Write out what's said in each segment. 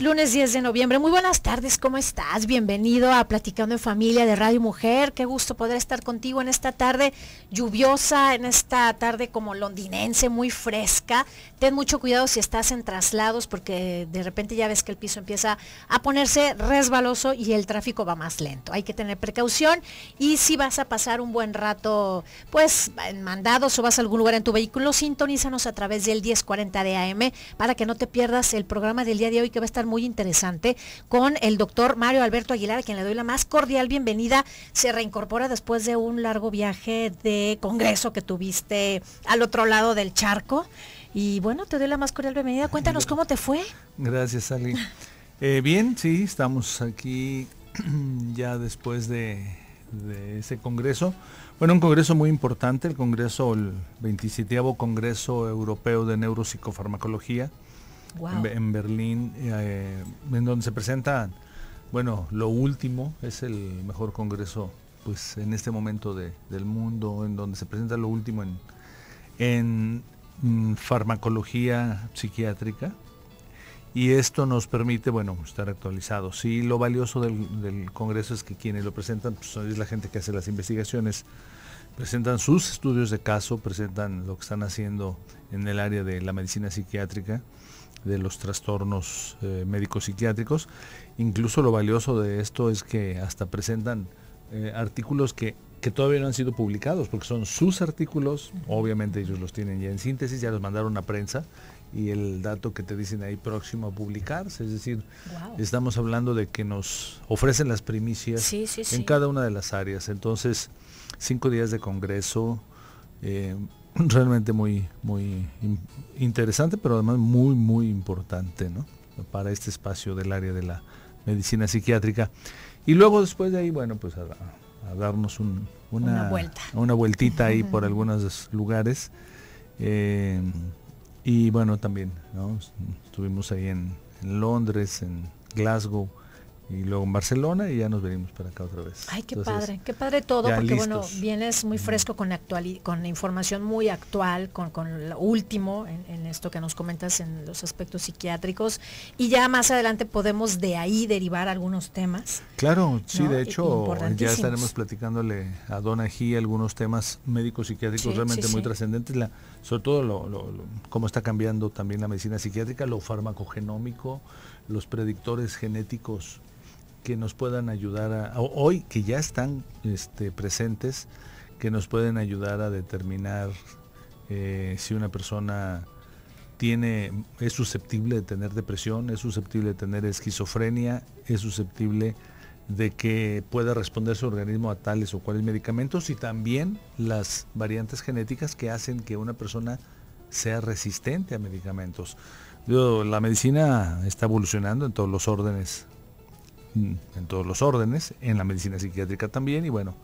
lunes 10 de noviembre. Muy buenas tardes, ¿cómo estás? Bienvenido a Platicando en Familia de Radio Mujer. Qué gusto poder estar contigo en esta tarde lluviosa, en esta tarde como londinense, muy fresca. Ten mucho cuidado si estás en traslados, porque de repente ya ves que el piso empieza a ponerse resbaloso y el tráfico va más lento. Hay que tener precaución, y si vas a pasar un buen rato, pues en mandados o vas a algún lugar en tu vehículo, sintonízanos a través del 1040 de AM para que no te pierdas el programa del día de hoy, que va a estar muy interesante, con el doctor Mario Alberto Aguilar, a quien le doy la más cordial bienvenida. Se reincorpora después de un largo viaje de congreso que tuviste al otro lado del charco. Y bueno, te doy la más cordial bienvenida. Cuéntanos cómo te fue. Gracias, Ali. Bien, sí, estamos aquí ya después de ese congreso. Bueno, un congreso muy importante, el 27º Congreso Europeo de Neuropsicofarmacología. Wow. En Berlín, en donde se presentan, bueno, lo último, es el mejor congreso pues en este momento del mundo, en donde se presenta lo último en farmacología psiquiátrica, y esto nos permite, bueno, estar actualizados. Y lo valioso del congreso es que quienes lo presentan pues, es la gente que hace las investigaciones, presentan sus estudios de caso, presentan lo que están haciendo en el área de la medicina psiquiátrica, de los trastornos médicos psiquiátricos. Incluso lo valioso de esto es que hasta presentan artículos que todavía no han sido publicados, porque son sus artículos. Obviamente ellos los tienen ya en síntesis, ya los mandaron a prensa, y el dato que te dicen ahí próximo a publicarse, es decir, wow, estamos hablando de que nos ofrecen las primicias en cada una de las áreas. Entonces, 5 días de congreso, realmente muy interesante, pero además muy importante, ¿no?, para este espacio del área de la medicina psiquiátrica. Y luego después de ahí, bueno, pues a darnos una vueltita ahí por algunos lugares, y bueno, también, ¿no?, estuvimos ahí en Londres, en Glasgow, y luego en Barcelona, y ya nos venimos para acá otra vez. Ay, qué padre todo, porque listos. Bueno, vienes muy fresco con la información muy actual, con lo último en esto que nos comentas en los aspectos psiquiátricos, y ya más adelante podemos de ahí derivar algunos temas. Claro, sí, ¿no? De hecho ya estaremos platicándole a Donna G algunos temas médicos psiquiátricos realmente muy trascendentes, sobre todo cómo está cambiando también la medicina psiquiátrica, lo farmacogenómico, los predictores genéticos que nos puedan ayudar hoy, que ya están presentes, que nos pueden ayudar a determinar si una persona es susceptible de tener depresión, es susceptible de tener esquizofrenia, es susceptible de que pueda responder su organismo a tales o cuales medicamentos, y también las variantes genéticas que hacen que una persona sea resistente a medicamentos. La medicina está evolucionando en todos los órdenes, en la medicina psiquiátrica también, y bueno,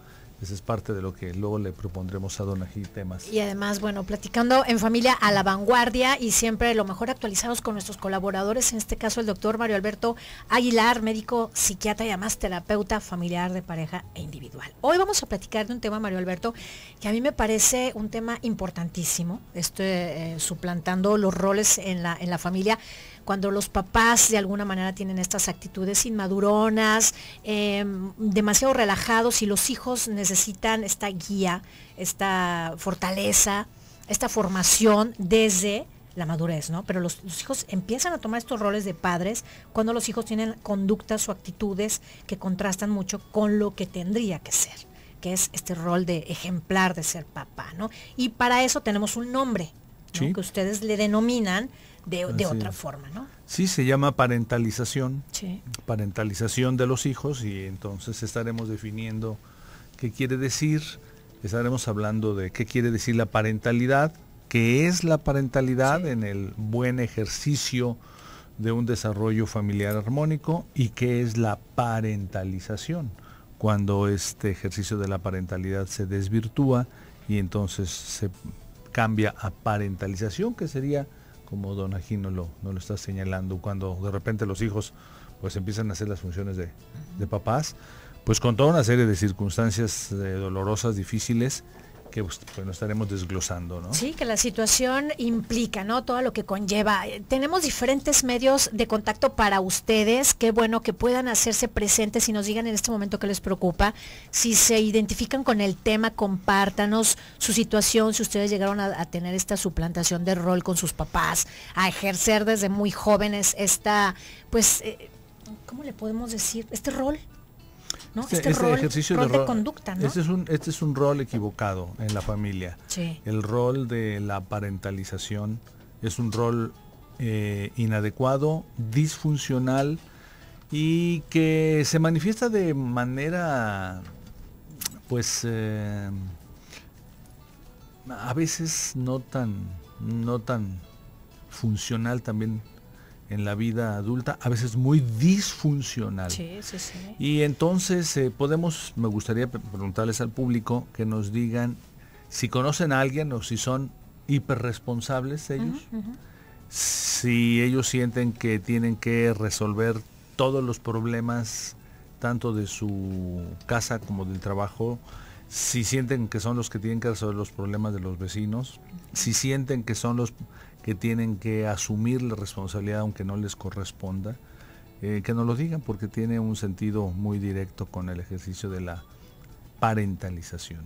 esa es parte de lo que luego le propondremos a Donna G temas. Y además, bueno, platicando en familia a la vanguardia, y siempre lo mejor actualizados con nuestros colaboradores, en este caso el doctor Mario Alberto Aguilar, médico psiquiatra y además terapeuta familiar de pareja e individual. Hoy vamos a platicar de un tema, Mario Alberto, que a mí me parece un tema importantísimo, suplantando los roles en la familia, cuando los papás de alguna manera tienen estas actitudes inmaduronas, demasiado relajados, y los hijos necesitan esta guía, esta fortaleza, esta formación desde la madurez, ¿no? Pero los hijos empiezan a tomar estos roles de padres cuando los hijos tienen conductas o actitudes que contrastan mucho con lo que tendría que ser, que es este rol de ejemplar de ser papá, ¿no? Y para eso tenemos un nombre, ¿no?, que ustedes le denominan de otra forma, ¿no? Sí, se llama parentalización, parentalización de los hijos, y entonces estaremos definiendo qué quiere decir, estaremos hablando de qué quiere decir la parentalidad, qué es la parentalidad en el buen ejercicio de un desarrollo familiar armónico, y qué es la parentalización, cuando este ejercicio de la parentalidad se desvirtúa y entonces se cambia a parentalización, que sería, como Donna G no lo está señalando, cuando de repente los hijos pues empiezan a hacer las funciones de papás, pues con toda una serie de circunstancias dolorosas, difíciles, que pues no estaremos desglosando, ¿no? Sí, que la situación implica, ¿no? Todo lo que conlleva. Tenemos diferentes medios de contacto para ustedes. Qué bueno que puedan hacerse presentes y nos digan en este momento qué les preocupa. Si se identifican con el tema, compártanos su situación, si ustedes llegaron a tener esta suplantación de rol con sus papás, a ejercer desde muy jóvenes esta, pues, ¿cómo le podemos decir? Este rol. ¿No? Este rol, ejercicio rol de conducta, ¿no? Este es un rol equivocado en la familia. Sí. El rol de la parentalización es un rol inadecuado, disfuncional y que se manifiesta de manera, pues, a veces no tan funcional también en la vida adulta, a veces muy disfuncional. Sí, sí, sí. Y entonces me gustaría preguntarles al público que nos digan si conocen a alguien o si son hiperresponsables ellos, si ellos sienten que tienen que resolver todos los problemas, tanto de su casa como del trabajo, si sienten que son los que tienen que resolver los problemas de los vecinos, si sienten que son los que tienen que asumir la responsabilidad aunque no les corresponda, que nos lo digan porque tiene un sentido muy directo con el ejercicio de la parentalización.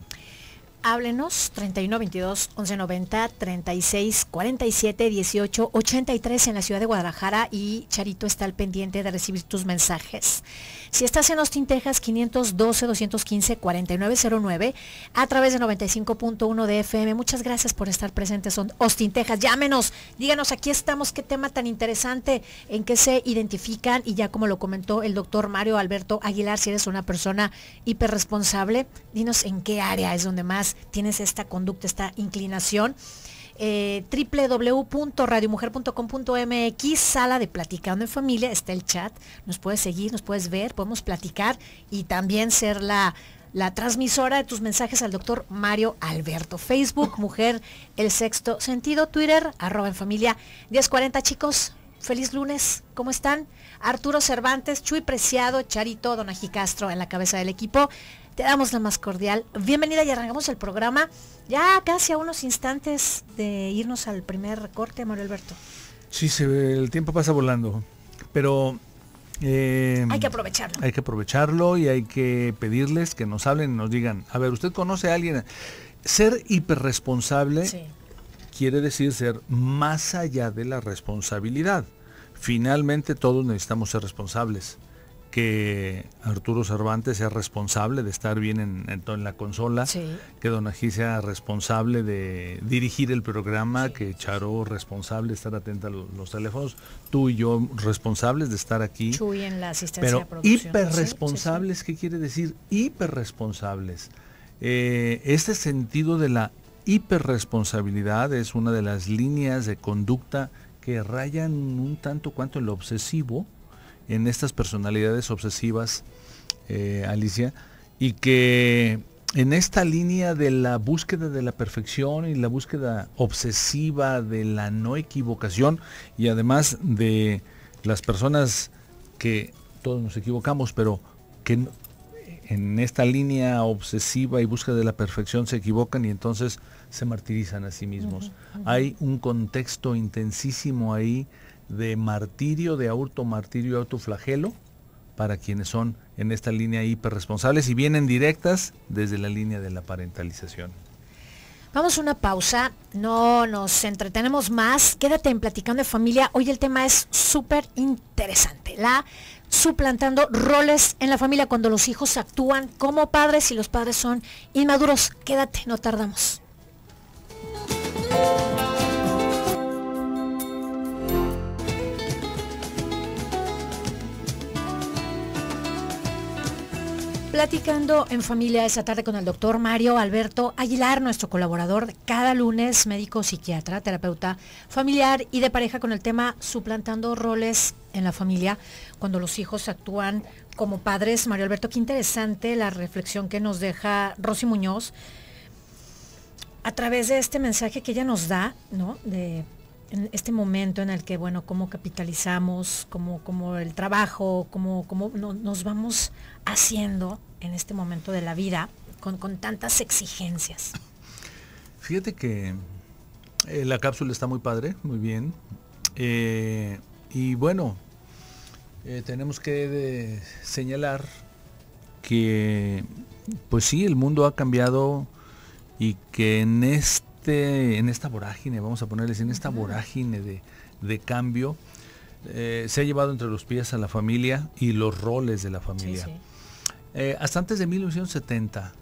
Háblenos 31 22 11 90 36 47 18 83 en la ciudad de Guadalajara y Charito está al pendiente de recibir tus mensajes. Si estás en Austin, Texas, 512 215 4909 a través de 95.1 de FM. Muchas gracias por estar presentes en Austin, Texas. Llámenos, díganos, aquí estamos, qué tema tan interesante, en qué se identifican y ya como lo comentó el doctor Mario Alberto Aguilar, si eres una persona hiperresponsable, dinos en qué área es donde más tienes esta conducta, esta inclinación. www.radiomujer.com.mx, sala de Platicando en Familia, está el chat, nos puedes seguir, nos puedes ver, podemos platicar y también ser la transmisora de tus mensajes al doctor Mario Alberto. Facebook, Mujer, El Sexto Sentido, Twitter, @enfamilia 1040. Chicos, feliz lunes, ¿cómo están? Arturo Cervantes, Chuy Preciado, Charito, Donají Castro en la cabeza del equipo. Te damos la más cordial bienvenida y arrancamos el programa ya casi a unos instantes de irnos al primer corte, Mario Alberto. Sí, el tiempo pasa volando, pero hay que aprovecharlo. Hay que aprovecharlo y hay que pedirles que nos hablen y nos digan, a ver, ¿usted conoce a alguien? Ser hiperresponsable quiere decir ser más allá de la responsabilidad. Finalmente todos necesitamos ser responsables. Que Arturo Cervantes sea responsable de estar bien en la consola, que Donají sea responsable de dirigir el programa, que Charo responsable de estar atenta a los teléfonos, tú y yo responsables de estar aquí. Chuy en la asistencia de pero producción. Hiperresponsables, ¿qué quiere decir? Hiperresponsables. Este sentido de la hiperresponsabilidad es una de las líneas de conducta que rayan un tanto cuanto en lo obsesivo, en estas personalidades obsesivas, Alicia, y que en esta línea de la búsqueda de la perfección y la búsqueda obsesiva de la no equivocación, y además de las personas que todos nos equivocamos, pero que en esta línea obsesiva y búsqueda de la perfección se equivocan y entonces se martirizan a sí mismos. Hay un contexto intensísimo ahí de martirio, de automartirio y autoflagelo para quienes son en esta línea hiperresponsables y vienen directas desde la línea de la parentalización. Vamos a una pausa, no nos entretenemos más, quédate en Platicando de Familia. Hoy el tema es súper interesante, suplantando roles en la familia cuando los hijos actúan como padres y los padres son inmaduros. Quédate, no tardamos. Platicando en Familia esta tarde con el doctor Mario Alberto Aguilar, nuestro colaborador de cada lunes, médico psiquiatra, terapeuta familiar y de pareja, con el tema suplantando roles en la familia cuando los hijos actúan como padres. Mario Alberto, qué interesante la reflexión que nos deja Rosy Muñoz a través de este mensaje que ella nos da, ¿no? En este momento en el que, bueno, cómo capitalizamos, cómo el trabajo, cómo nos vamos haciendo en este momento de la vida con tantas exigencias. Fíjate que la cápsula está muy padre, muy bien. Y bueno, tenemos que señalar que, pues sí, el mundo ha cambiado y que en esta vorágine, vamos a ponerles, en esta vorágine de cambio, se ha llevado entre los pies a la familia y los roles de la familia. Sí, sí. Hasta antes de 1970,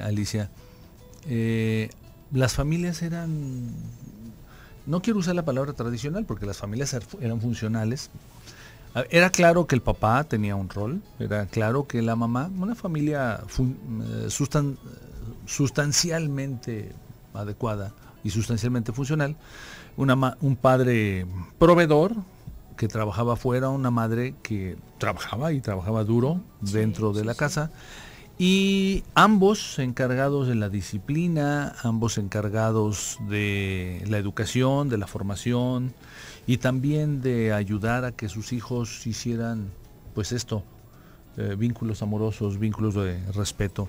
Alicia, las familias eran, no quiero usar la palabra tradicional porque las familias eran funcionales. Era claro que el papá tenía un rol, era claro que la mamá, una familia sustancialmente adecuada y sustancialmente funcional, un padre proveedor que trabajaba afuera, una madre que trabajaba duro dentro de la casa, y ambos encargados de la disciplina, ambos encargados de la educación, de la formación y también de ayudar a que sus hijos hicieran, pues esto, vínculos amorosos, vínculos de respeto.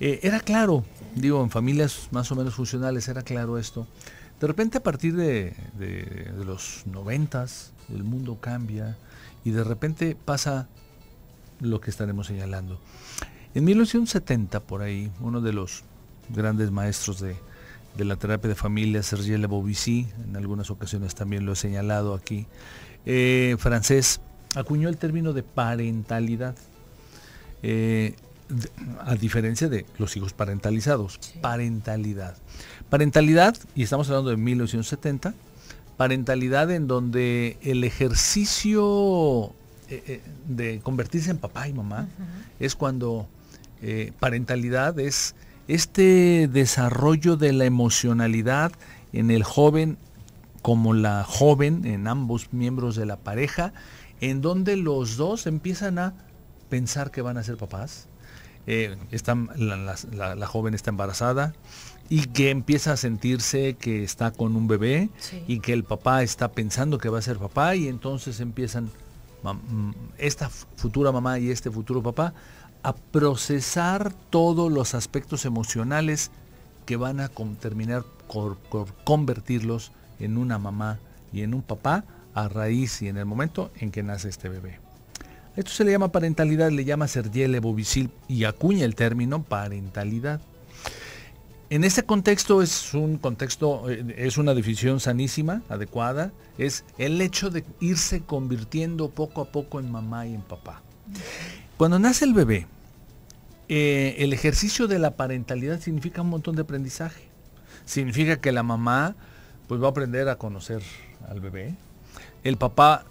Era claro, digo, en familias más o menos funcionales era claro esto. De repente, a partir de los 90s, el mundo cambia y de repente pasa lo que estaremos señalando. En 1970, por ahí, uno de los grandes maestros de la terapia de familia, Serge Lebovici, en algunas ocasiones también lo he señalado aquí, francés, acuñó el término de parentalidad, a diferencia de los hijos parentalizados. Sí. Parentalidad, y estamos hablando de 1970, parentalidad en donde el ejercicio de convertirse en papá y mamá es cuando parentalidad es este desarrollo de la emocionalidad en el joven como la joven, en ambos miembros de la pareja, en donde los dos empiezan a pensar que van a ser papás. La joven está embarazada y que empieza a sentirse que está con un bebé, sí, y que el papá está pensando que va a ser papá, y entonces empiezan esta futura mamá y este futuro papá a procesar todos los aspectos emocionales que van a terminar por convertirlos en una mamá y en un papá a raíz y en el momento en que nace este bebé. Esto se le llama parentalidad, le llama Serge Lebovici y acuña el término parentalidad. En este contexto es una definición sanísima, adecuada, es el hecho de irse convirtiendo poco a poco en mamá y en papá. Cuando nace el bebé, el ejercicio de la parentalidad significa un montón de aprendizaje. Significa que la mamá pues va a aprender a conocer al bebé. El papá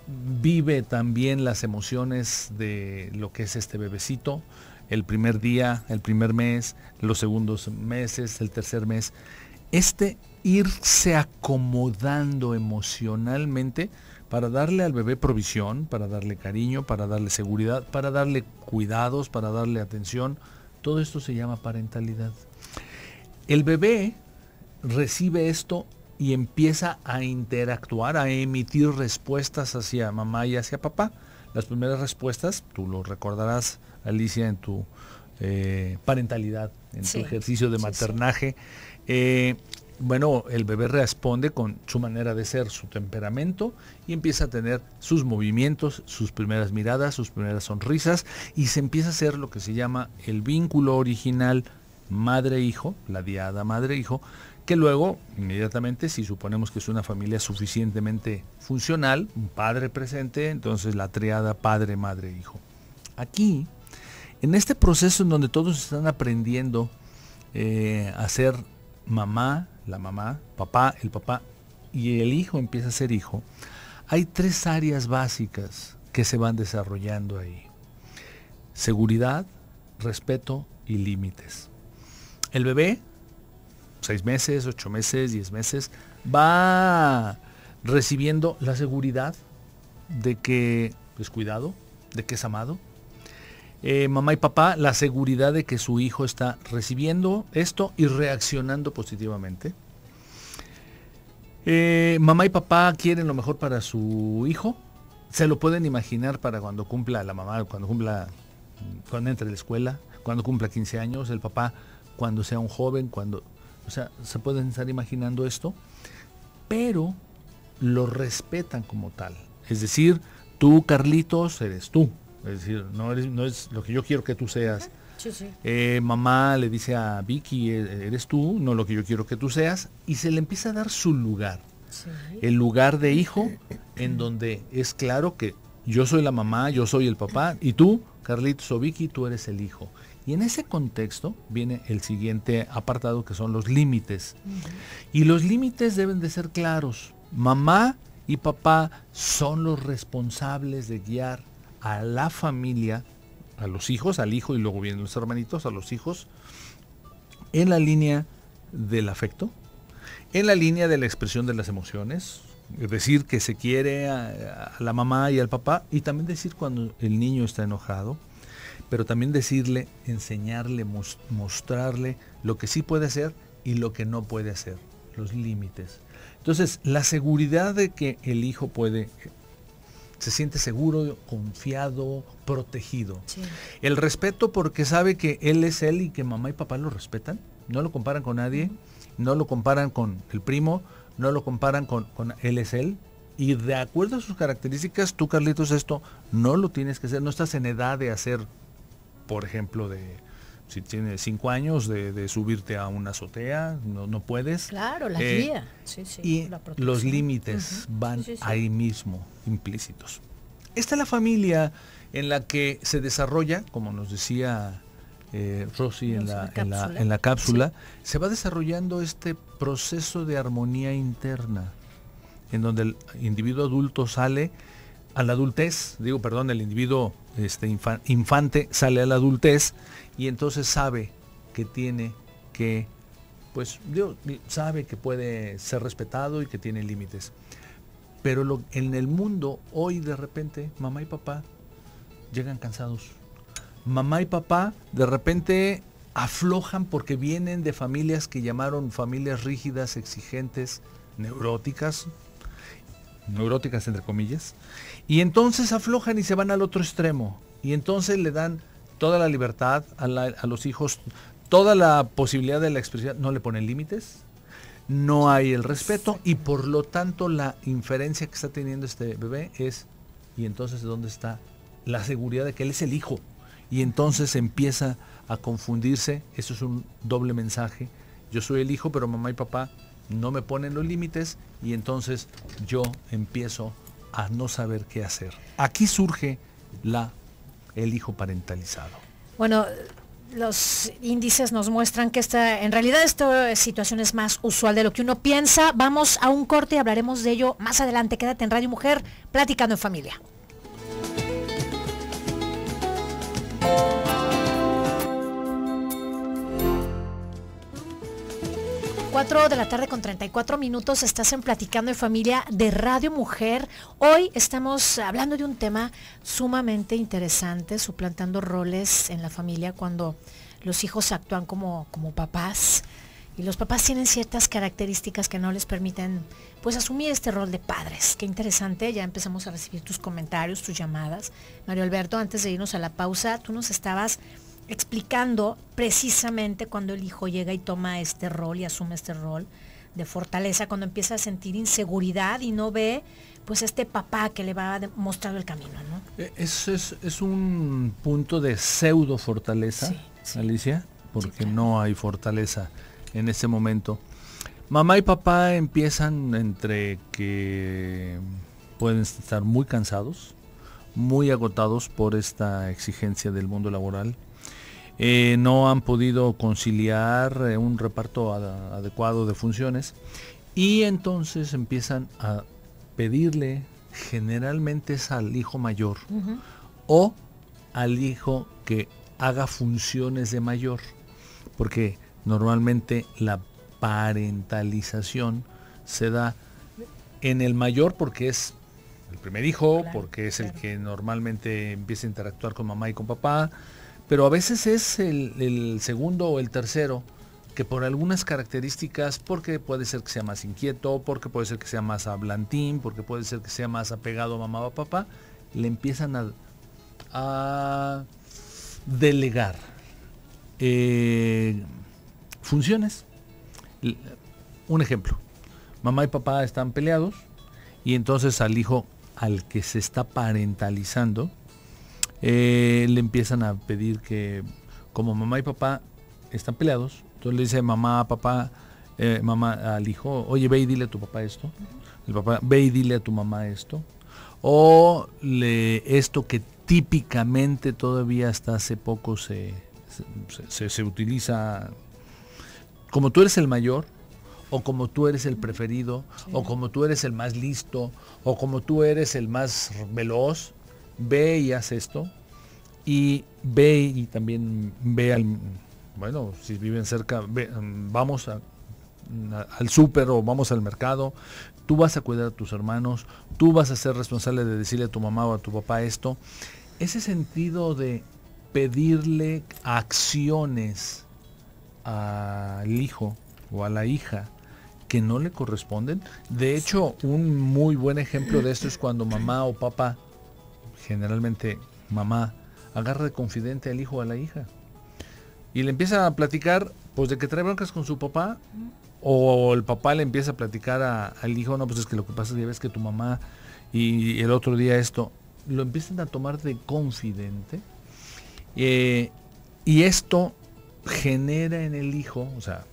vive también las emociones de lo que es este bebecito, el primer día, el primer mes, los segundos meses, el tercer mes. Irse acomodando emocionalmente para darle al bebé provisión, para darle cariño, para darle seguridad, para darle cuidados, para darle atención. Todo esto se llama parentalidad. El bebé recibe esto y empieza a interactuar, a emitir respuestas hacia mamá y hacia papá. Las primeras respuestas, tú lo recordarás, Alicia, en tu parentalidad, en tu ejercicio de maternaje. Bueno, el bebé responde con su manera de ser, su temperamento, y empieza a tener sus movimientos, sus primeras miradas, sus primeras sonrisas, y se empieza a hacer lo que se llama el vínculo original madre-hijo, la diada madre-hijo, que luego, inmediatamente, si suponemos que es una familia suficientemente funcional, un padre presente, entonces la triada padre-madre-hijo. Aquí, en este proceso en donde todos están aprendiendo a ser mamá, la mamá, papá, el papá, y el hijo empieza a ser hijo, hay tres áreas básicas que se van desarrollando ahí: seguridad, respeto y límites. El bebé, 6 meses, 8 meses, 10 meses, va recibiendo la seguridad de que es cuidado, de que es amado. Mamá y papá, la seguridad de que su hijo está recibiendo esto y reaccionando positivamente. Mamá y papá quieren lo mejor para su hijo. Se lo pueden imaginar para cuando cumpla la mamá, cuando entre a la escuela, cuando cumpla 15 años, el papá cuando sea un joven, cuando O sea, se pueden estar imaginando esto, pero lo respetan como tal. Es decir, tú, Carlitos, eres tú. Es decir, no es lo que yo quiero que tú seas. Sí, sí. Mamá le dice a Vicky, eres tú, no lo que yo quiero que tú seas, y se le empieza a dar su lugar. Sí. El lugar de hijo, en donde es claro que yo soy la mamá, yo soy el papá, y tú, Carlitos o Vicky, tú eres el hijo. Y en ese contexto viene el siguiente apartado, que son los límites. Y los límites deben de ser claros. Mamá y papá son los responsables de guiar a la familia, a los hijos, al hijo y luego vienen los hermanitos, a los hijos, en la línea del afecto, en la línea de la expresión de las emociones, es decir, que se quiere a la mamá y al papá, y también decir cuando el niño está enojado, pero también decirle, enseñarle, mostrarle lo que sí puede hacer y lo que no puede hacer, los límites. Entonces, la seguridad de que el hijo se siente seguro, confiado, protegido. Sí. El respeto porque sabe que él es él y que mamá y papá lo respetan, no lo comparan con nadie, no lo comparan con el primo, no lo comparan con él es él. Y de acuerdo a sus características, tú, Carlitos, esto no lo tienes que hacer, no estás en edad de hacer, por ejemplo, si tienes 5 años, de subirte a una azotea, no puedes. Claro, la guía. Sí, sí, y la protección. los límites van Sí, sí, sí. ahí mismo, implícitos. Esta es la familia en la que se desarrolla, como nos decía Rosy en la cápsula, sí. Se va desarrollando este proceso de armonía interna, en donde el individuo adulto sale a la adultez, el individuo infante sale a la adultez y entonces sabe que tiene que, sabe que puede ser respetado y que tiene límites. Pero en el mundo hoy de repente mamá y papá llegan cansados. Mamá y papá de repente aflojan porque vienen de familias que llamaron familias rígidas, exigentes, neuróticas entre comillas, y entonces aflojan y se van al otro extremo, y entonces le dan toda la libertad a los hijos, toda la posibilidad de la expresión, no le ponen límites, no hay el respeto, y por lo tanto la inferencia que está teniendo este bebé es, y entonces ¿dónde está la seguridad de que él es el hijo? Y entonces empieza a confundirse. Eso es un doble mensaje: yo soy el hijo, pero mamá y papá no me ponen los límites, y entonces yo empiezo a no saber qué hacer. Aquí surge el hijo parentalizado. Bueno, los índices nos muestran que en realidad esta situación es más usual de lo que uno piensa. Vamos a un corte y hablaremos de ello más adelante. Quédate en Radio Mujer, platicando en familia. 4 de la tarde con 34 minutos, estás en Platicando en Familia de Radio Mujer. Hoy estamos hablando de un tema sumamente interesante, suplantando roles en la familia cuando los hijos actúan como papás. Y los papás tienen ciertas características que no les permiten pues asumir este rol de padres. Qué interesante, ya empezamos a recibir tus comentarios, tus llamadas. Mario Alberto, antes de irnos a la pausa, tú nos estabas explicando precisamente cuando el hijo llega y toma este rol y asume este rol de fortaleza, cuando empieza a sentir inseguridad y no ve pues este papá que le va mostrando el camino, ¿no? Es un punto de pseudo fortaleza, sí. Alicia, porque sí, claro, no hay fortaleza en ese momento. Mamá y papá empiezan entre que pueden estar muy cansados, muy agotados por esta exigencia del mundo laboral. No han podido conciliar un reparto adecuado de funciones, y entonces empiezan a pedirle, generalmente es al hijo mayor, o al hijo que haga funciones de mayor, porque normalmente la parentalización se da en el mayor porque es el primer hijo, claro, porque es claro, el que normalmente empieza a interactuar con mamá y con papá, pero a veces es el segundo o el tercero, que por algunas características, porque puede ser que sea más inquieto, porque puede ser que sea más hablantín, porque puede ser que sea más apegado a mamá o a papá, le empiezan a delegar funciones. Un ejemplo, mamá y papá están peleados y entonces al hijo al que se está parentalizando le empiezan a pedir que, como mamá y papá están peleados, entonces le dice mamá, papá, mamá al hijo, oye, ve y dile a tu papá esto. El papá, ve y dile a tu mamá esto. O esto que típicamente todavía hasta hace poco se utiliza, como tú eres el mayor, o como tú eres el preferido, sí, o como tú eres el más listo, o como tú eres el más veloz, ve y haz esto. Y ve y también ve bueno, si viven cerca, vamos al súper o vamos al mercado, tú vas a cuidar a tus hermanos, tú vas a ser responsable de decirle a tu mamá o a tu papá esto. Ese sentido de pedirle acciones al hijo o a la hija que no le corresponden. De hecho, un muy buen ejemplo de esto es cuando mamá o papá, generalmente mamá, agarra de confidente al hijo o a la hija y le empieza a platicar pues de que trae broncas con su papá, o el papá le empieza a platicar al hijo, no, pues es que lo que pasa es que ya ves que tu mamá y el otro día esto, lo empiezan a tomar de confidente, y esto genera en el hijo, o sea,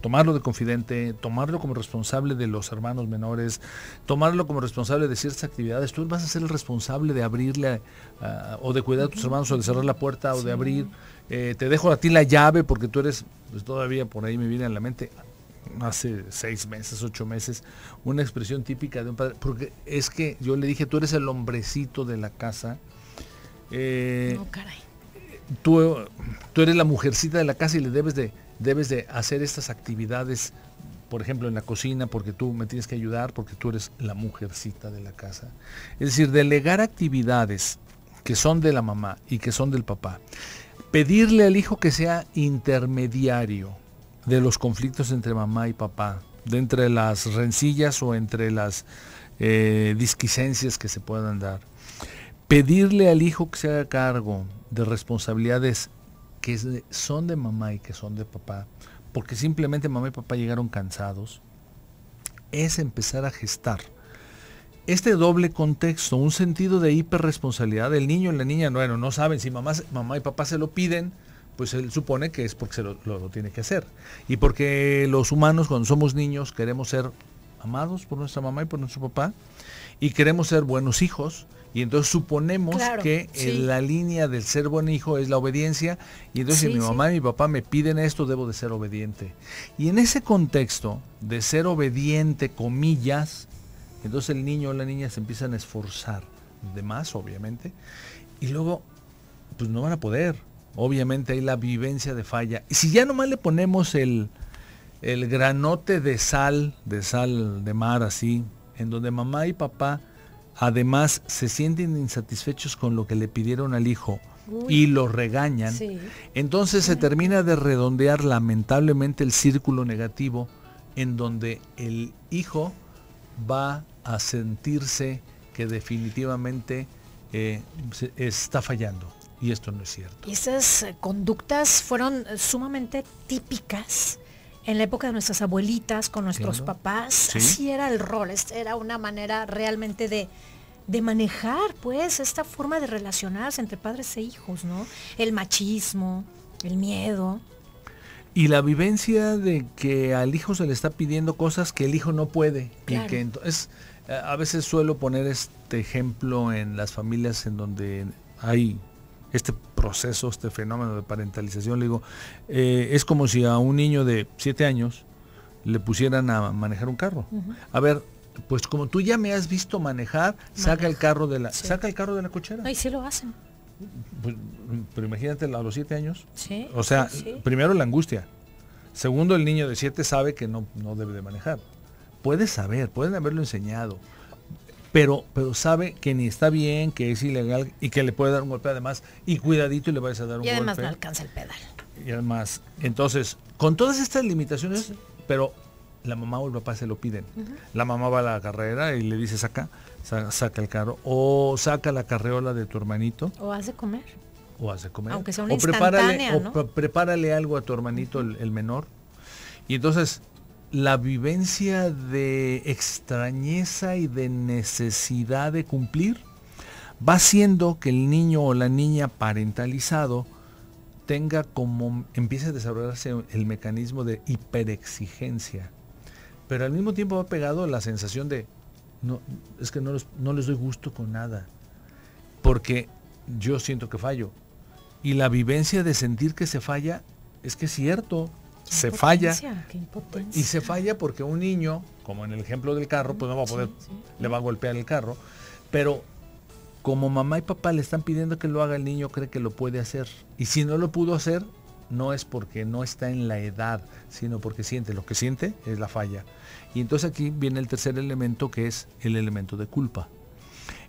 tomarlo de confidente, tomarlo como responsable de los hermanos menores, tomarlo como responsable de ciertas actividades. Tú vas a ser el responsable de abrirle o de cuidar a tus hermanos, o de cerrar la puerta, o de abrir. Te dejo a ti la llave porque tú eres, pues todavía por ahí me viene a la mente, hace 6 meses, 8 meses, una expresión típica de un padre, porque es que yo le dije, tú eres el hombrecito de la casa. No, caray. Tú eres la mujercita de la casa y le debes de hacer estas actividades, por ejemplo en la cocina, porque tú me tienes que ayudar, porque tú eres la mujercita de la casa. Es decir, delegar actividades que son de la mamá y que son del papá. Pedirle al hijo que sea intermediario de los conflictos entre mamá y papá, de entre las rencillas o entre las disquicencias que se puedan dar. Pedirle al hijo que se haga cargo de responsabilidades que son de mamá y que son de papá, porque simplemente mamá y papá llegaron cansados, es empezar a gestar este doble contexto, un sentido de hiperresponsabilidad. El niño y la niña, bueno, no saben si mamá y papá se lo piden, pues él supone que es porque lo tiene que hacer. Y porque los humanos, cuando somos niños, queremos ser amados por nuestra mamá y por nuestro papá, y queremos ser buenos hijos, y entonces suponemos que la línea del ser buen hijo es la obediencia, y entonces si mi mamá y mi papá me piden esto, debo de ser obediente. Y en ese contexto de ser obediente, comillas, entonces el niño o la niña se empiezan a esforzar de más, obviamente, y luego pues no van a poder. Obviamente hay la vivencia de falla. Y si ya nomás le ponemos el granote de sal de mar así, en donde mamá y papá además se sienten insatisfechos con lo que le pidieron al hijo y lo regañan, entonces se termina de redondear lamentablemente el círculo negativo, en donde el hijo va a sentirse que definitivamente está fallando. Y esto no es cierto. Y esas conductas fueron sumamente típicas en la época de nuestras abuelitas, con nuestros papás. ¿Sí? Así era el rol, era una manera realmente de manejar, pues, esta forma de relacionarse entre padres e hijos, ¿no? El machismo, el miedo. Y la vivencia de que al hijo se le está pidiendo cosas que el hijo no puede. Claro. Y que entonces, a veces suelo poner este ejemplo en las familias en donde hay este proceso, este fenómeno de parentalización. Le digo, es como si a un niño de 7 años le pusieran a manejar un carro. A ver, pues como tú ya me has visto manejar, saca el carro de la cochera. No, y sí lo hacen. Pues, pero imagínate a los 7 años. Sí, o sea, primero la angustia. Segundo, el niño de 7 sabe que no debe de manejar. Puede saber, pueden haberlo enseñado. Pero sabe que ni está bien, que es ilegal y que le puede dar un golpe además, y cuidadito y le vayas a dar un golpe. Y además no alcanza el pedal. Y además, entonces, con todas estas limitaciones, pero la mamá o el papá se lo piden. La mamá va a la carrera y le dice saca el carro, o saca la carreola de tu hermanito. O haz de comer. Aunque sea una instantánea, ¿no? Prepárale algo a tu hermanito, el menor. Y entonces la vivencia de extrañeza y de necesidad de cumplir va haciendo que el niño o la niña parentalizado empiece a desarrollarse el mecanismo de hiperexigencia. Pero al mismo tiempo va pegado la sensación de, no, es que no les doy gusto con nada, porque yo siento que fallo. Y la vivencia de sentir que se falla, es que es cierto, se falla. Y se falla porque un niño, como en el ejemplo del carro, pues no va a poder, le va a golpear el carro, pero como mamá y papá le están pidiendo que lo haga, el niño cree que lo puede hacer. Y si no lo pudo hacer, no es porque no está en la edad, sino porque siente. Lo que siente es la falla. Y entonces aquí viene el tercer elemento, que es el elemento de culpa.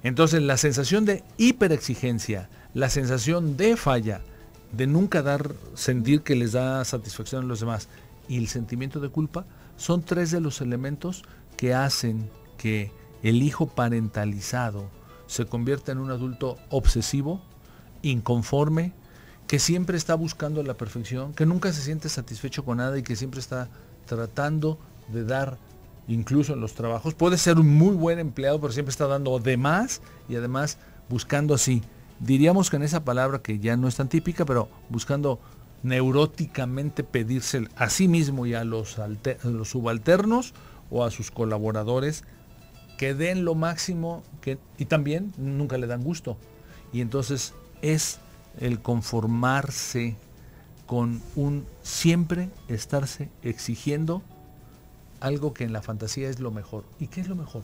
Entonces la sensación de hiperexigencia, la sensación de falla, de nunca sentir que les da satisfacción a los demás, y el sentimiento de culpa, son tres de los elementos que hacen que el hijo parentalizado se convierta en un adulto obsesivo, inconforme, que siempre está buscando la perfección, que nunca se siente satisfecho con nada y que siempre está tratando de dar, incluso en los trabajos. Puede ser un muy buen empleado, pero siempre está dando de más y además buscando así. Diríamos que en esa palabra que ya no es tan típica, pero buscando neuróticamente pedirse a sí mismo y a los subalternos o a sus colaboradores que den lo máximo, y también nunca le dan gusto. Y entonces es el conformarse con siempre estarse exigiendo algo que en la fantasía es lo mejor. ¿Y qué es lo mejor?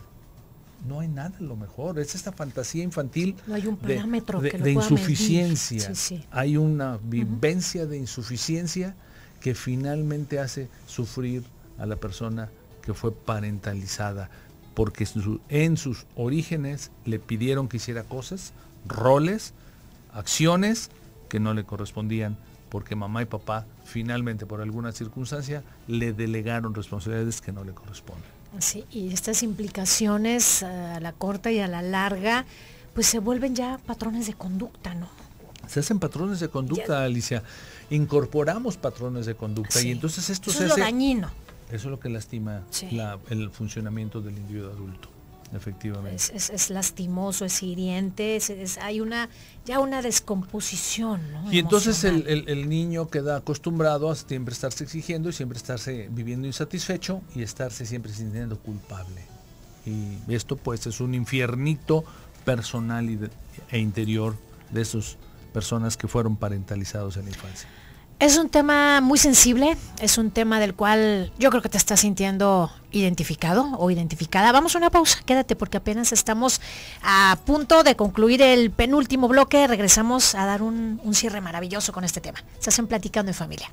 No hay nada lo mejor. Es esta fantasía infantil, no hay un parámetro de insuficiencia. Sí. Hay una vivencia de insuficiencia que finalmente hace sufrir a la persona que fue parentalizada, porque en sus orígenes le pidieron que hiciera cosas, roles, acciones que no le correspondían, porque mamá y papá finalmente por alguna circunstancia le delegaron responsabilidades que no le corresponden. Sí, y estas implicaciones a la corta y a la larga, pues se vuelven ya patrones de conducta, ¿no? Se hacen patrones de conducta, Alicia. Incorporamos patrones de conducta, y entonces esto eso es lo dañino. Eso es lo que lastima el funcionamiento del individuo adulto, efectivamente. Es lastimoso, es hiriente, hay una descomposición, ¿no? Y entonces el niño queda acostumbrado a siempre estarse exigiendo y siempre estarse viviendo insatisfecho y estarse siempre sintiendo culpable. Y esto pues es un infiernito personal e interior de esas personas que fueron parentalizados en la infancia. Es un tema muy sensible, es un tema del cual yo creo que te estás sintiendo identificado o identificada. Vamos a una pausa, quédate porque apenas estamos a punto de concluir el penúltimo bloque. Regresamos a dar un cierre maravilloso con este tema. Se hacen Platicando en Familia.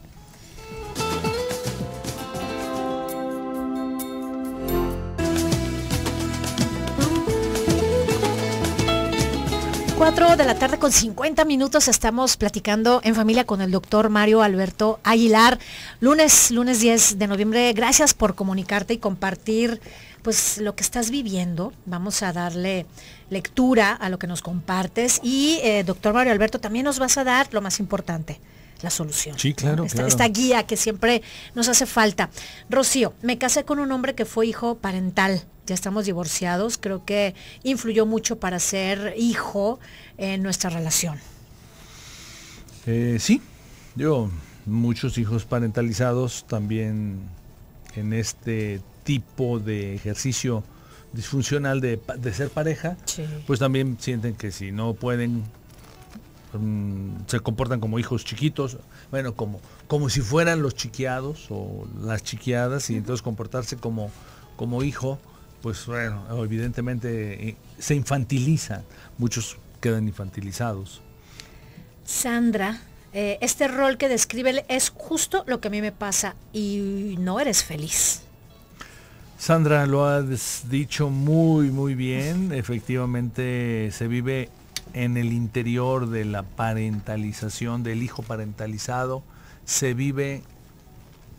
4 de la tarde con 50 minutos, estamos platicando en familia con el doctor Mario Alberto Aguilar. Lunes 10 de noviembre, gracias por comunicarte y compartir pues lo que estás viviendo. Vamos a darle lectura a lo que nos compartes y doctor Mario Alberto, también nos vas a dar lo más importante, la solución. Sí, claro, ¿no? claro. Esta guía que siempre nos hace falta. Rocío, me casé con un hombre que fue hijo parental. Ya estamos divorciados, creo que influyó mucho para ser hijo en nuestra relación. Sí, muchos hijos parentalizados también en este tipo de ejercicio disfuncional de ser pareja, pues también sienten que si no pueden, se comportan como hijos chiquitos, bueno, como si fueran los chiqueados o las chiqueadas, y entonces comportarse como hijo, pues bueno, evidentemente se infantiliza, muchos quedan infantilizados. Sandra, este rol que describe es justo lo que a mí me pasa y no eres feliz. Sandra, lo has dicho muy, muy bien. Efectivamente se vive en el interior de la parentalización, del hijo parentalizado, se vive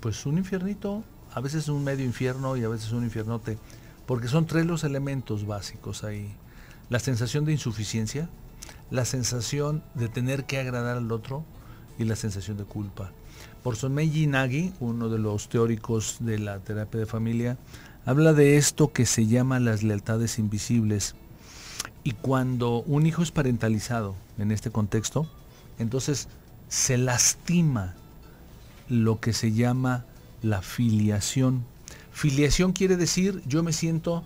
pues un infiernito, a veces un medio infierno y a veces un infiernote. Porque son tres los elementos básicos ahí. La sensación de insuficiencia, la sensación de tener que agradar al otro y la sensación de culpa. por Sonmeji Nagy, uno de los teóricos de la terapia de familia, habla de esto que se llama las lealtades invisibles. Y cuando un hijo es parentalizado en este contexto, entonces se lastima lo que se llama la filiación. Filiación quiere decir yo me siento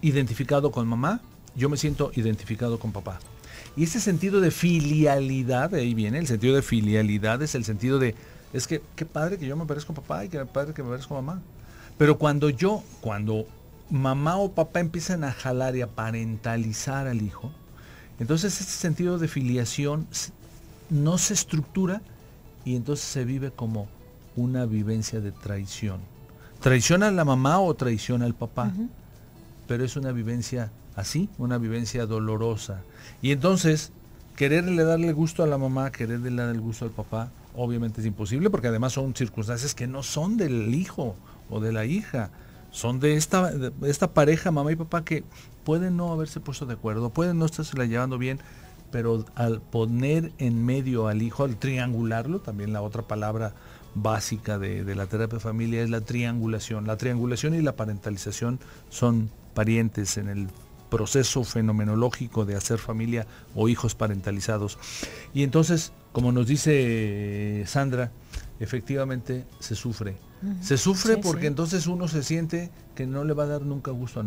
identificado con mamá, yo me siento identificado con papá. Y ese sentido de filialidad, de ahí viene, el sentido de filialidad es el sentido de, es que qué padre que yo me parezco a papá y qué padre que me parezco a mamá. Pero cuando mamá o papá empiezan a jalar y a parentalizar al hijo, entonces ese sentido de filiación no se estructura y entonces se vive como una vivencia de traición. Traición a la mamá o traición al papá, pero es una vivencia así, una vivencia dolorosa. Y entonces, quererle darle gusto a la mamá, quererle dar el gusto al papá, obviamente es imposible, porque además son circunstancias que no son del hijo o de la hija, son de esta pareja, mamá y papá, que pueden no haberse puesto de acuerdo, pueden no estarse la llevando bien, pero al poner en medio al hijo, al triangularlo, también la otra palabra básica de la terapia de familia es la triangulación. La triangulación y la parentalización son parientes en el proceso fenomenológico de hacer familia o hijos parentalizados. Y entonces, como nos dice Sandra, efectivamente se sufre. Se sufre porque entonces uno se siente que no le va a dar nunca gusto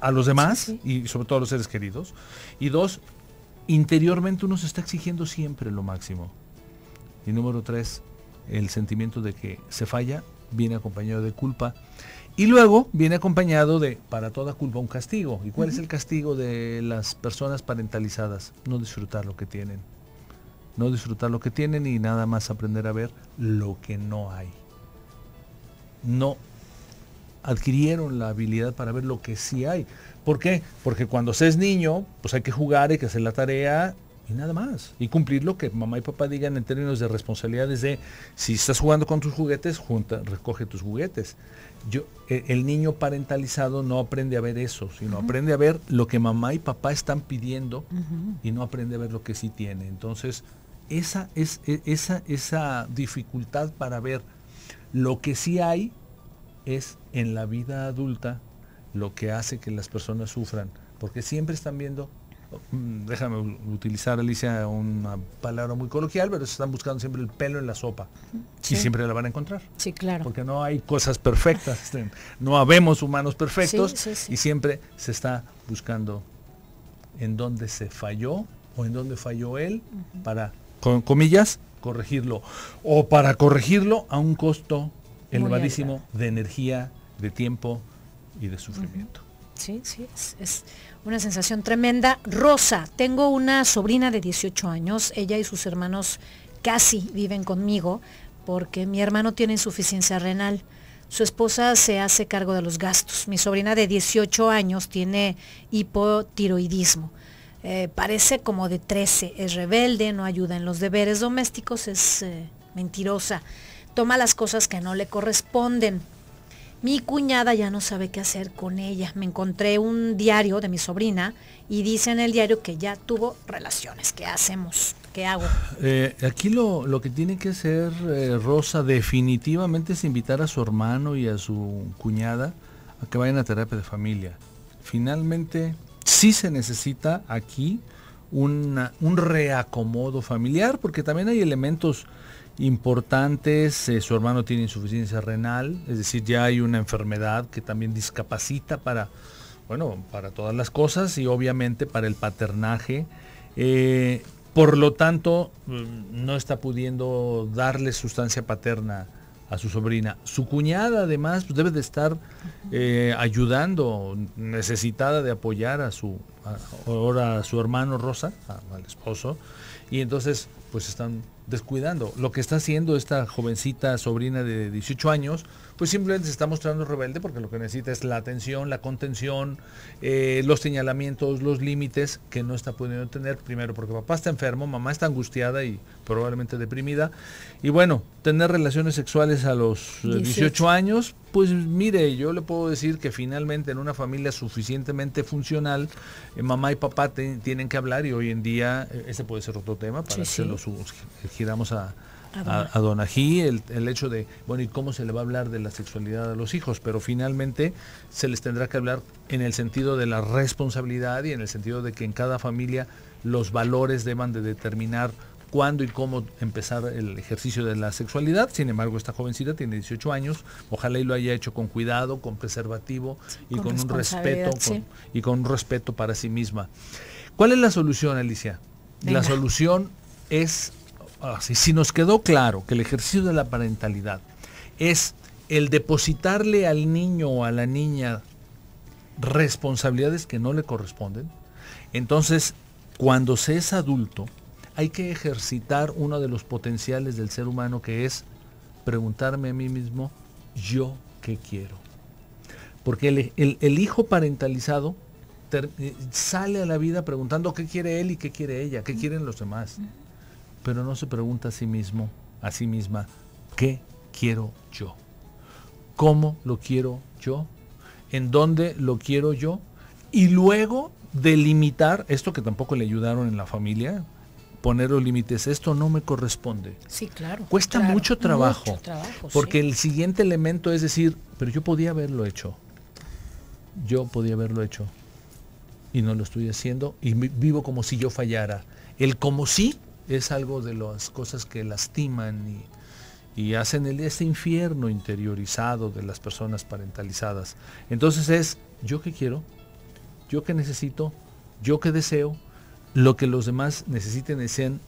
a los demás y sobre todo a los seres queridos. Y dos, interiormente uno se está exigiendo siempre lo máximo. Y número tres, el sentimiento de que se falla viene acompañado de culpa. Y luego viene acompañado de, para toda culpa, un castigo. ¿Y cuál es el castigo de las personas parentalizadas? No disfrutar lo que tienen. No disfrutar lo que tienen y nada más aprender a ver lo que no hay. No adquirieron la habilidad para ver lo que sí hay. ¿Por qué? Porque cuando se es niño, pues hay que jugar, hay que hacer la tarea y nada más. Y cumplir lo que mamá y papá digan en términos de responsabilidades de, si estás jugando con tus juguetes, recoge tus juguetes. El niño parentalizado no aprende a ver eso, sino aprende a ver lo que mamá y papá están pidiendo y no aprende a ver lo que sí tiene. Entonces, esa dificultad para ver lo que sí hay es en la vida adulta lo que hace que las personas sufran, porque siempre están viendo, déjame utilizar, Alicia, una palabra muy coloquial, pero están buscando siempre el pelo en la sopa. Sí. Y siempre la van a encontrar. Sí, claro. Porque no hay cosas perfectas, no habemos humanos perfectos, y siempre se está buscando en dónde se falló o en dónde falló él para, con comillas, corregirlo. O para corregirlo a un costo elevadísimo de energía, de tiempo y de sufrimiento. Sí, es una sensación tremenda. Rosa, tengo una sobrina de 18 años, ella y sus hermanos casi viven conmigo porque mi hermano tiene insuficiencia renal. Su esposa se hace cargo de los gastos. Mi sobrina de 18 años tiene hipotiroidismo. Parece como de 13, es rebelde, no ayuda en los deberes domésticos, es mentirosa, toma las cosas que no le corresponden. Mi cuñada ya no sabe qué hacer con ella. Me encontré un diario de mi sobrina y dice en el diario que ya tuvo relaciones. ¿Qué hacemos? ¿Qué hago? Aquí lo que tiene que hacer Rosa definitivamente es invitar a su hermano y a su cuñada a que vayan a terapia de familia. Finalmente sí se necesita aquí un reacomodo familiar, porque también hay elementos importantes. Su hermano tiene insuficiencia renal, es decir, ya hay una enfermedad que también discapacita para todas las cosas y obviamente para el paternaje. Por lo tanto, no está pudiendo darle sustancia paterna a su sobrina. Su cuñada además pues, debe de estar ayudando, necesitada de apoyar ahora a su hermano Rosa, al esposo, y entonces pues están descuidando. Lo que está haciendo esta jovencita sobrina de 18 años, pues simplemente se está mostrando rebelde porque lo que necesita es la atención, la contención, los señalamientos, los límites que no está pudiendo tener, primero porque papá está enfermo, mamá está angustiada y probablemente deprimida, y bueno, tener relaciones sexuales a los 18 años, pues mire, yo le puedo decir que finalmente en una familia suficientemente funcional, mamá y papá tienen que hablar, y hoy en día ese puede ser otro tema para giramos a don Ají el hecho de, bueno, ¿y cómo se le va a hablar de la sexualidad a los hijos? Pero finalmente se les tendrá que hablar en el sentido de la responsabilidad y en el sentido de que en cada familia los valores deban de determinar cuándo y cómo empezar el ejercicio de la sexualidad. Sin embargo, esta jovencita tiene 18 años, ojalá y lo haya hecho con cuidado, con preservativo y con un respeto, y con un respeto para sí misma. ¿Cuál es la solución, Alicia? Venga. La solución es, si nos quedó claro que el ejercicio de la parentalidad es el depositarle al niño o a la niña responsabilidades que no le corresponden, entonces cuando se es adulto hay que ejercitar uno de los potenciales del ser humano, que es preguntarme a mí mismo, ¿yo qué quiero? Porque el hijo parentalizado sale a la vida preguntando qué quiere él y qué quiere ella, qué quieren los demás, pero no se pregunta a sí mismo, a sí misma, ¿qué quiero yo? ¿Cómo lo quiero yo? ¿En dónde lo quiero yo? Y luego delimitar, esto que tampoco le ayudaron en la familia, poner los límites, esto no me corresponde. Sí, claro. Cuesta claro, mucho trabajo, porque sí. el siguiente elemento es decir, pero yo podía haberlo hecho. Yo podía haberlo hecho y no lo estoy haciendo y vivo como si yo fallara. El como sí es algo de las cosas que lastiman y hacen ese infierno interiorizado de las personas parentalizadas. Entonces es, ¿yo qué quiero? ¿Yo qué necesito? ¿Yo qué deseo? Lo que los demás necesiten, desean,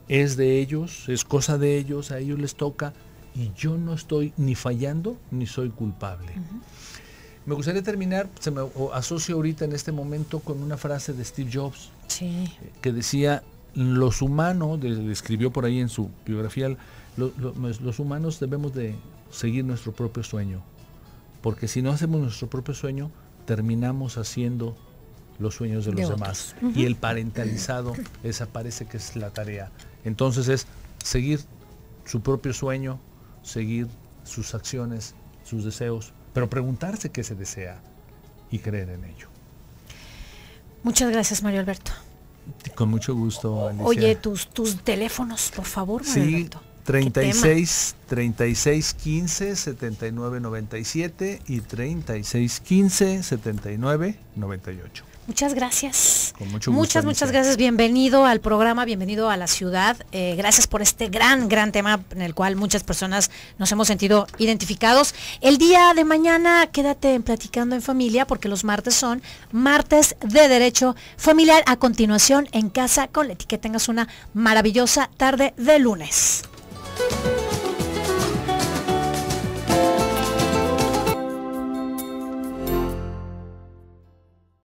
es de ellos, es cosa de ellos, a ellos les toca, y yo no estoy ni fallando ni soy culpable. Me gustaría terminar, se me asocio ahorita en este momento con una frase de Steve Jobs, que decía, los humanos, escribió por ahí en su biografía, los humanos debemos de seguir nuestro propio sueño, porque si no hacemos nuestro propio sueño, terminamos haciendo los sueños de los demás. Y el parentalizado, esa parece que es la tarea. Entonces es seguir su propio sueño, seguir sus acciones, sus deseos, pero preguntarse qué se desea y creer en ello. Muchas gracias, Mario Alberto. Con mucho gusto, Alicia. Oye, tus teléfonos, por favor, Mario Alberto. 36 15 79 97 y 36 15 79 98. Muchas gracias. Con mucho gusto, muchas gracias. Bienvenido al programa, bienvenido a la ciudad. Gracias por este gran tema en el cual muchas personas nos hemos sentido identificados. El día de mañana quédate en Platicando en Familia, porque los martes son martes de Derecho Familiar. A continuación, En Casa con Leti. Que tengas una maravillosa tarde de lunes.